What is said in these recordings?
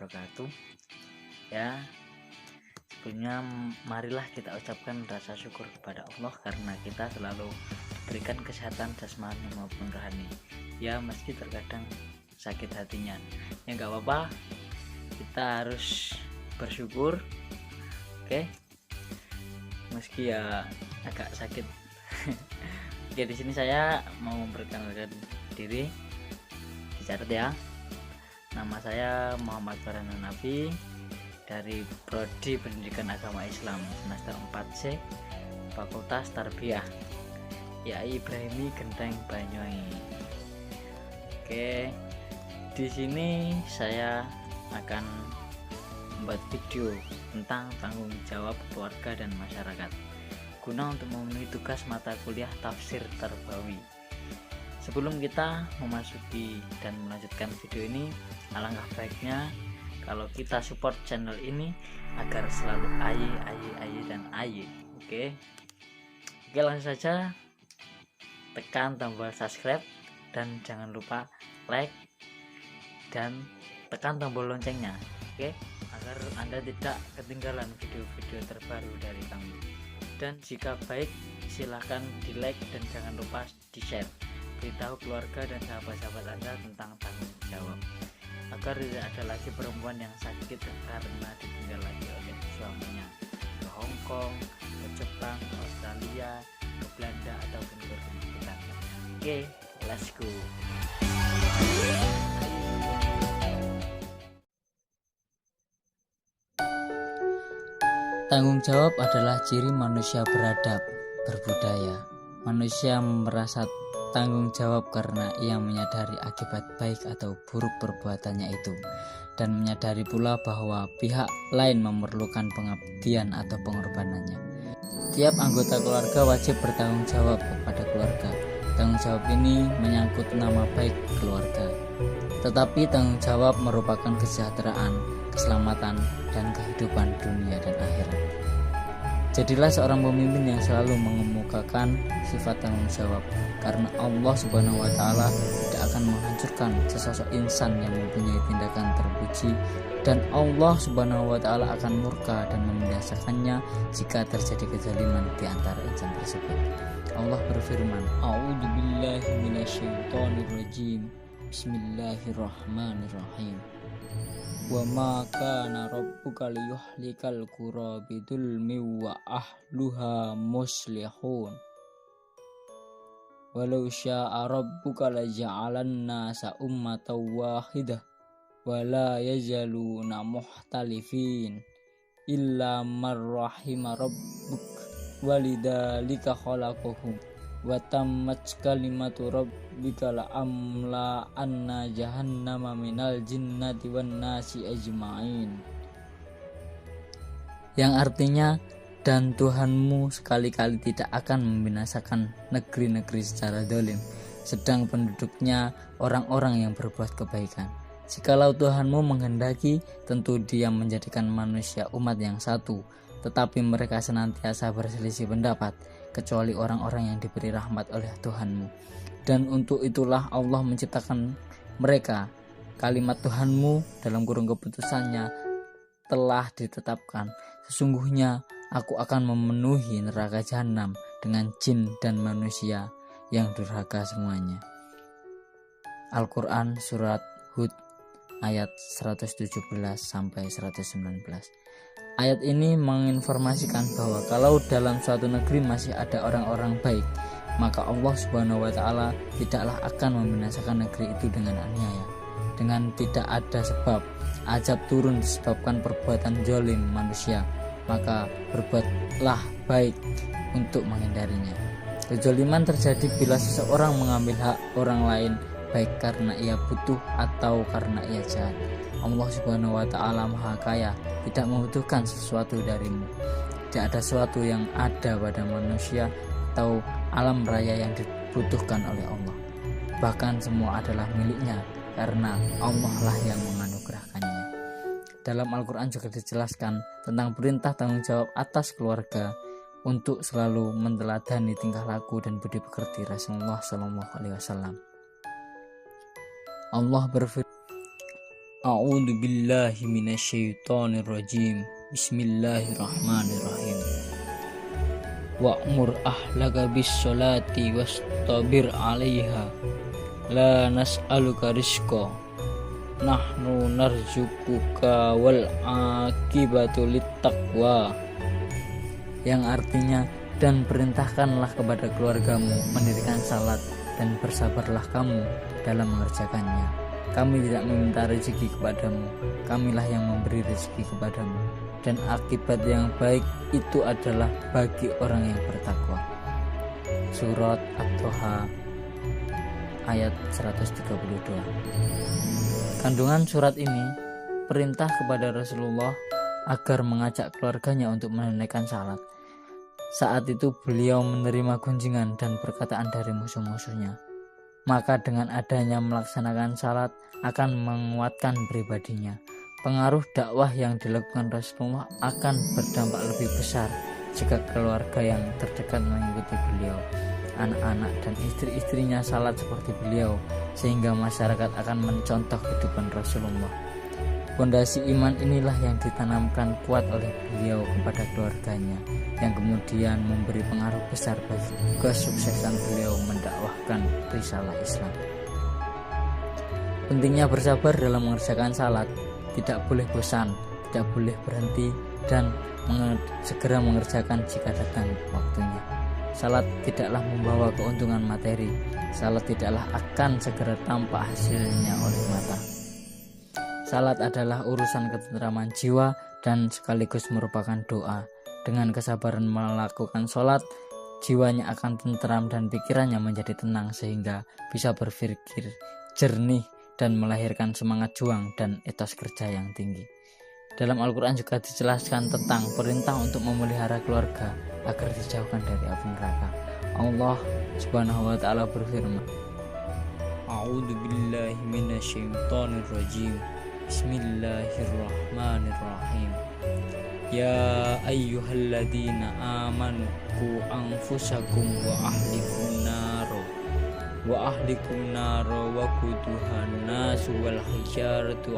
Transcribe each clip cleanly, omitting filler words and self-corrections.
wabarakatuh. Ya, sebelumnya marilah kita ucapkan rasa syukur kepada Allah karena kita selalu diberikan kesehatan jasmani maupun rohani. Ya, meski terkadang sakit hatinya, ya nggak apa-apa, kita harus bersyukur. Oke, meski ya agak sakit. Oke, di sini saya mau memperkenalkan diri, dicatat ya. Nama saya Muhammad Farhan Nabi dari Prodi Pendidikan Agama Islam semester 4C, Fakultas Tarbiyah YAI Ibrahimi Genteng Banyuwangi. Oke, di sini saya akan membuat video tentang tanggung jawab keluarga dan masyarakat guna untuk memenuhi tugas mata kuliah Tafsir Tarbawi. Sebelum kita memasuki dan melanjutkan video ini, alangkah baiknya kalau kita support channel ini agar selalu aye dan aye. Oke, langsung saja tekan tombol subscribe dan jangan lupa like dan tekan tombol loncengnya, oke, agar Anda tidak ketinggalan video-video terbaru dari kami. Dan jika baik, silahkan di like dan jangan lupa di share, beritahu keluarga dan sahabat-sahabat Anda tentang tanggung jawab agar tidak ada lagi perempuan yang sakit karena ditinggal lagi oleh suaminya ke Hong Kong, ke Jepang, ke Australia, ke Belanda ataupun ke rumah tetangga. Oke, let's go. Tanggung jawab adalah ciri manusia beradab, berbudaya. Manusia merasa tanggung jawab karena ia menyadari akibat baik atau buruk perbuatannya itu, dan menyadari pula bahwa pihak lain memerlukan pengabdian atau pengorbanannya. Tiap anggota keluarga wajib bertanggung jawab kepada keluarga. Tanggung jawab ini menyangkut nama baik keluarga. Tetapi tanggung jawab merupakan kesejahteraan, keselamatan, dan kehidupan dunia dan akhirat. Jadilah seorang pemimpin yang selalu mengemukakan sifat tanggung jawab, karena Allah Subhanahu wa Ta'ala tidak akan menghancurkan sesosok insan yang mempunyai tindakan terpuji, dan Allah Subhanahu wa Ta'ala akan murka dan membinasakannya jika terjadi kezaliman di antara insan tersebut. Allah berfirman, A'udzubillahi minasyaitonirrajim. Bismillahirrahmanirrahim. Wa ma kana rabbuka liyuhlikal qura bidulmi wa ahluha muslihun. Walau syaa rabbuka laja'alan nasa ummatan wahidah wa la yazaluna muhtalifin illa man rahima rabbuk walidzalika khalaqahum wa tammat kalimatu rabbika la amla anna jahannama minal jinnati wan nasi ajma'in, yang artinya, dan Tuhanmu sekali-kali tidak akan membinasakan negeri-negeri secara zalim, sedang penduduknya orang-orang yang berbuat kebaikan. Jikalau Tuhanmu menghendaki, tentu Dia menjadikan manusia umat yang satu, tetapi mereka senantiasa berselisih pendapat, kecuali orang-orang yang diberi rahmat oleh Tuhanmu. Dan untuk itulah Allah menciptakan mereka. Kalimat Tuhanmu dalam kurung keputusannya telah ditetapkan. Sesungguhnya aku akan memenuhi neraka jahanam dengan jin dan manusia yang durhaka semuanya. Al-Quran Surat Hud ayat 117 sampai 119. Ayat ini menginformasikan bahwa kalau dalam suatu negeri masih ada orang-orang baik, maka Allah Subhanahu wa Ta'ala tidaklah akan membinasakan negeri itu dengan aniaya. Dengan tidak ada sebab, azab turun disebabkan perbuatan zalim manusia, maka berbuatlah baik untuk menghindarinya. Kezaliman terjadi bila seseorang mengambil hak orang lain, baik karena ia butuh atau karena ia jahat. Allah Subhanahu wa Ta'ala Maha Kaya, tidak membutuhkan sesuatu darimu. Tidak ada sesuatu yang ada pada manusia atau alam raya yang dibutuhkan oleh Allah. Bahkan semua adalah miliknya, karena Allah lah yang menganugerahkannya. Dalam Al-Quran juga dijelaskan tentang perintah tanggung jawab atas keluarga untuk selalu meneladani tingkah laku dan budi pekerti Rasulullah SAW. Allah berfirman, A'udzu billahi minasyaitonir rajim. Bismillahirrahmanirrahim. Wa'mur ahlaka bis sholati wastabir 'alaiha. La nas'aluka rizqa. Nahnu narzuquka wal aqibatu littaqwa. Yang artinya, dan perintahkanlah kepada keluargamu mendirikan salat dan bersabarlah kamu dalam mengerjakannya. Kami tidak meminta rezeki kepadamu, kamilah yang memberi rezeki kepadamu, dan akibat yang baik itu adalah bagi orang yang bertakwa. Surat At-Toha ayat 132. Kandungan surat ini perintah kepada Rasulullah agar mengajak keluarganya untuk menunaikan salat. Saat itu beliau menerima gunjingan dan perkataan dari musuh-musuhnya. Maka dengan adanya melaksanakan salat akan menguatkan pribadinya. Pengaruh dakwah yang dilakukan Rasulullah akan berdampak lebih besar jika keluarga yang terdekat mengikuti beliau, anak-anak dan istri-istrinya salat seperti beliau, sehingga masyarakat akan mencontoh kehidupan Rasulullah. Fondasi iman inilah yang ditanamkan kuat oleh beliau kepada keluarganya, yang kemudian memberi pengaruh besar bagi kesuksesan beliau mendakwahkan risalah Islam. Pentingnya bersabar dalam mengerjakan salat, tidak boleh bosan, tidak boleh berhenti, dan segera mengerjakan jika datang waktunya. Salat tidaklah membawa keuntungan materi, salat tidaklah akan segera tampak hasilnya oleh mata. Salat adalah urusan ketentraman jiwa dan sekaligus merupakan doa. Dengan kesabaran melakukan salat, jiwanya akan tentram dan pikirannya menjadi tenang sehingga bisa berpikir jernih dan melahirkan semangat juang dan etos kerja yang tinggi. Dalam Al-Quran juga dijelaskan tentang perintah untuk memelihara keluarga agar dijauhkan dari api neraka. Allah Subhanahu wa taala berfirman, A'udzu billahi minasyaitonir rajim. Bismillahirrahmanirrahim. Ya ayyuhalladzina amanu qu anfusakum wa ahlikum naro wa quduhan nasu wal hijaratu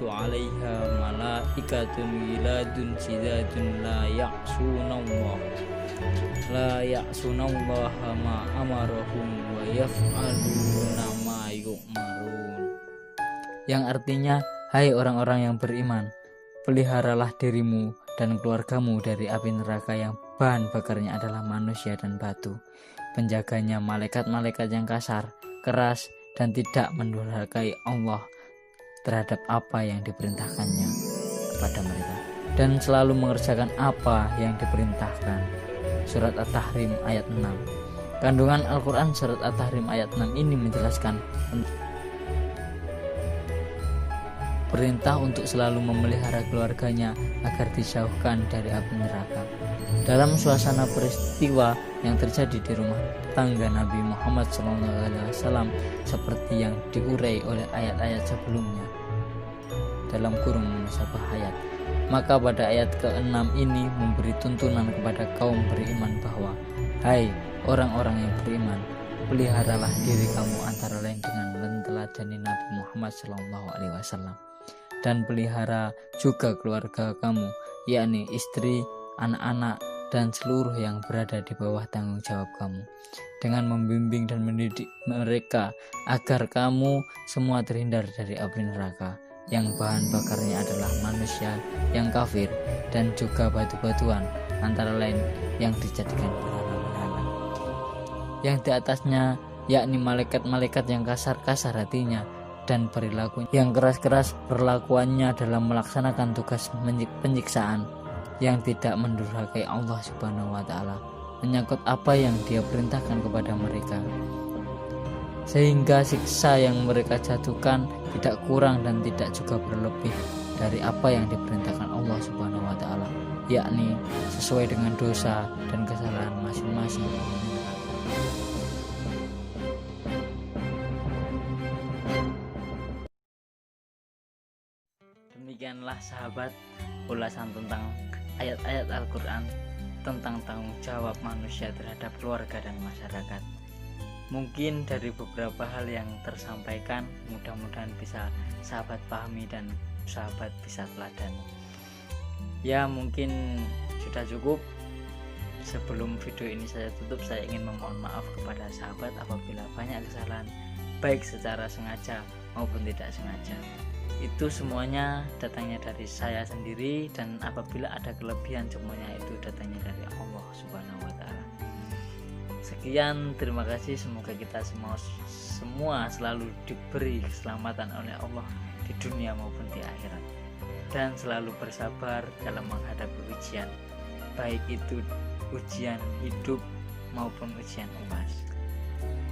'alaiha malaikatun giladun shidadun la ya'sunallaha ma amarahum wa yaf'aluna ma yu'marun. Yang artinya, hai orang-orang yang beriman, peliharalah dirimu dan keluargamu dari api neraka yang bahan bakarnya adalah manusia dan batu. Penjaganya malaikat-malaikat yang kasar, keras, dan tidak mendurhakai Allah terhadap apa yang diperintahkannya kepada mereka, dan selalu mengerjakan apa yang diperintahkan. Surat At-Tahrim ayat 6. Kandungan Al-Quran surat At-Tahrim ayat 6 ini menjelaskan perintah untuk selalu memelihara keluarganya agar dijauhkan dari api neraka. Dalam suasana peristiwa yang terjadi di rumah tangga Nabi Muhammad SAW seperti yang diurai oleh ayat-ayat sebelumnya dalam kurung munasabah ayat, maka pada ayat ke-6 ini memberi tuntunan kepada kaum beriman bahwa, hai orang-orang yang beriman, peliharalah diri kamu antara lain dengan menteladani Nabi Muhammad SAW, dan pelihara juga keluarga kamu, yakni istri, anak-anak, dan seluruh yang berada di bawah tanggung jawab kamu, dengan membimbing dan mendidik mereka agar kamu semua terhindar dari api neraka yang bahan bakarnya adalah manusia yang kafir dan juga batu-batuan antara lain yang dijadikan berhala-berhala, yang di atasnya yakni malaikat-malaikat yang kasar-kasar hatinya dan perilaku yang keras-keras perlakuannya dalam melaksanakan tugas penyiksaan, yang tidak mendurhakai Allah Subhanahu wa taala menyangkut apa yang Dia perintahkan kepada mereka, sehingga siksa yang mereka jatuhkan tidak kurang dan tidak juga berlebih dari apa yang diperintahkan Allah Subhanahu wa taala, yakni sesuai dengan dosa dan kesalahan masing-masing. Demikianlah sahabat ulasan tentang ayat-ayat Al-Quran tentang tanggung jawab manusia terhadap keluarga dan masyarakat. Mungkin dari beberapa hal yang tersampaikan mudah-mudahan bisa sahabat pahami dan sahabat bisa teladani. Ya mungkin sudah cukup. Sebelum video ini saya tutup, saya ingin memohon maaf kepada sahabat apabila banyak kesalahan baik secara sengaja maupun tidak sengaja. Itu semuanya datangnya dari saya sendiri, dan apabila ada kelebihan semuanya itu datangnya dari Allah Subhanahu wa taala. Sekian, terima kasih. Semoga kita semua selalu diberi keselamatan oleh Allah di dunia maupun di akhirat, dan selalu bersabar dalam menghadapi ujian, baik itu ujian hidup maupun ujian UAS.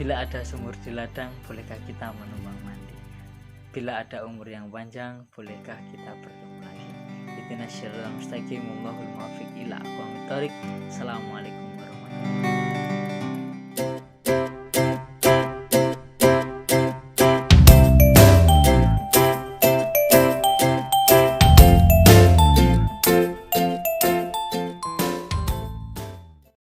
Bila ada sumur di ladang, bolehkah kita menumpang mandi? Bila ada umur yang panjang, bolehkah kita bertemu lagi? Ihdinas siratal mustaqim, wallahul muwaffiq ila aqwamit thoriq. Assalamualaikum